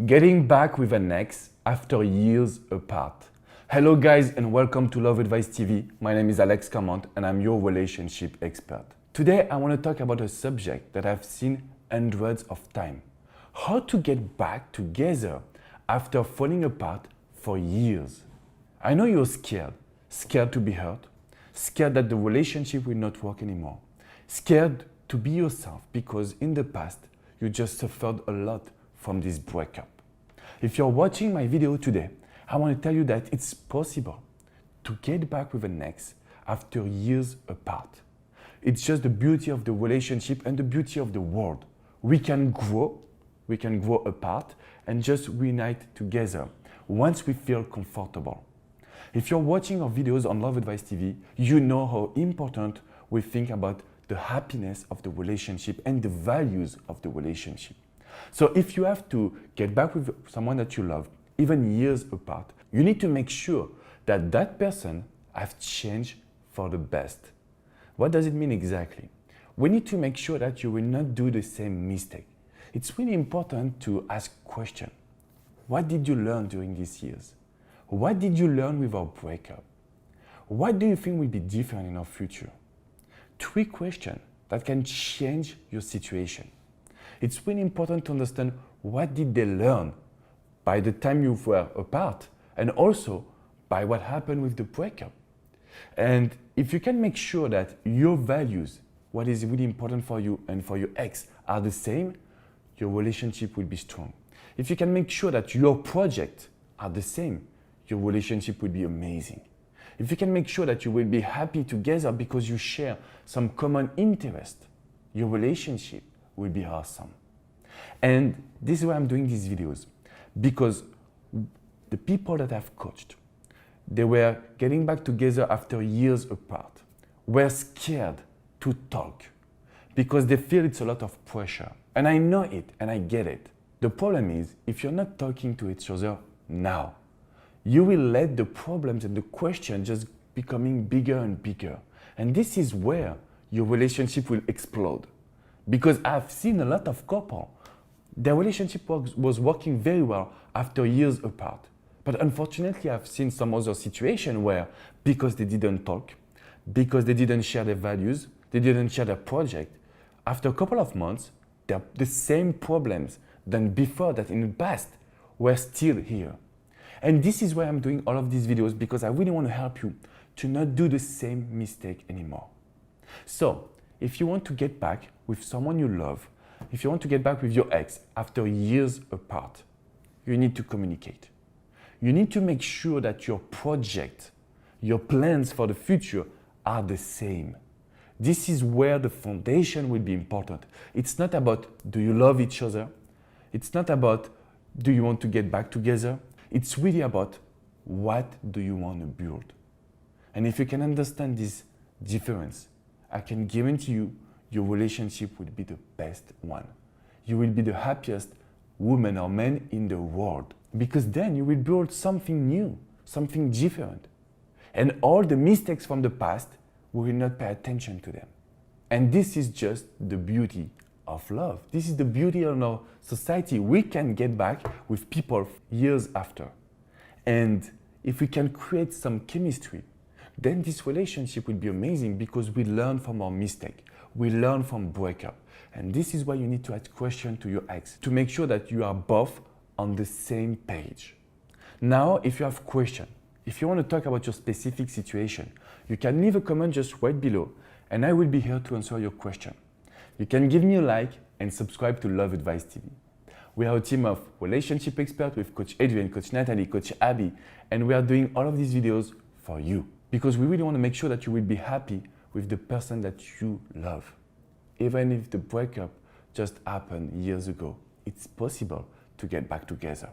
Getting back with an ex after years apart. Hello guys and welcome to Love Advice TV. My name is Alex Camont and I'm your relationship expert. Today I want to talk about a subject that I've seen hundreds of times. How to get back together after falling apart for years. I know you're scared. Scared to be hurt. Scared that the relationship will not work anymore. Scared to be yourself because in the past you just suffered a lot from this breakup. If you're watching my video today, I want to tell you that it's possible to get back with an ex after years apart. It's just the beauty of the relationship and the beauty of the world. We can grow apart and just reunite together once we feel comfortable. If you're watching our videos on Love Advice TV, you know how important we think about the happiness of the relationship and the values of the relationship. So if you have to get back with someone that you love, even years apart, you need to make sure that that person has changed for the best. What does it mean exactly? We need to make sure that you will not do the same mistake. It's really important to ask questions. What did you learn during these years? What did you learn with our breakup? What do you think will be different in our future? 3 questions that can change your situation. It's really important to understand what did they learn by the time you were apart and also by what happened with the breakup. And if you can make sure that your values, what is really important for you and for your ex are the same, your relationship will be strong. If you can make sure that your projects are the same, your relationship will be amazing. If you can make sure that you will be happy together because you share some common interest, your relationship will be awesome. And this is why I'm doing these videos, because the people that I've coached, they were getting back together after years apart, were scared to talk because they feel it's a lot of pressure. And I know it and I get it. The problem is, if you're not talking to each other now, you will let the problems and the questions just becoming bigger and bigger. And this is where your relationship will explode. Because I've seen a lot of couples, their relationship was working very well after years apart. But unfortunately, I've seen some other situation where because they didn't talk, because they didn't share their values, they didn't share their project, after a couple of months, the same problems than before that in the past were still here. And this is why I'm doing all of these videos, because I really want to help you to not do the same mistake anymore. So, if you want to get back with someone you love, if you want to get back with your ex after years apart, you need to communicate. You need to make sure that your project, your plans for the future are the same. This is where the foundation will be important. It's not about do you love each other? It's not about do you want to get back together? It's really about what do you want to build? And if you can understand this difference, I can guarantee you your relationship will be the best one. You will be the happiest woman or man in the world, because then you will build something new, something different. And all the mistakes from the past, we will not pay attention to them. And this is just the beauty of love. This is the beauty of our society. We can get back with people years after. And if we can create some chemistry, then this relationship will be amazing because we learn from our mistake. We learn from breakup. And this is why you need to ask questions to your ex to make sure that you are both on the same page. Now, if you have questions, if you want to talk about your specific situation, you can leave a comment just right below and I will be here to answer your question. You can give me a like and subscribe to Love Advice TV. We are a team of relationship experts with Coach Adrian, Coach Natalie, Coach Abby, and we are doing all of these videos for you because we really want to make sure that you will be happy with the person that you love. Even if the breakup just happened years ago, it's possible to get back together.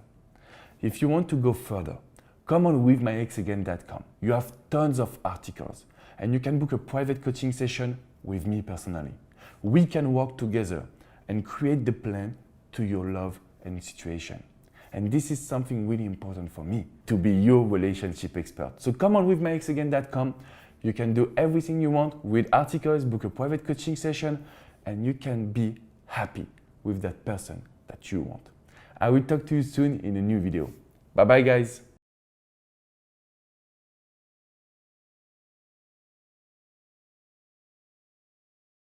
If you want to go further, come on withmyexagain.com. You have tons of articles and you can book a private coaching session with me personally. We can work together and create the plan to your love and situation. And this is something really important for me, to be your relationship expert. So come on withmyexagain.com. You can do everything you want, read articles, book a private coaching session, and you can be happy with that person that you want. I will talk to you soon in a new video. Bye bye guys.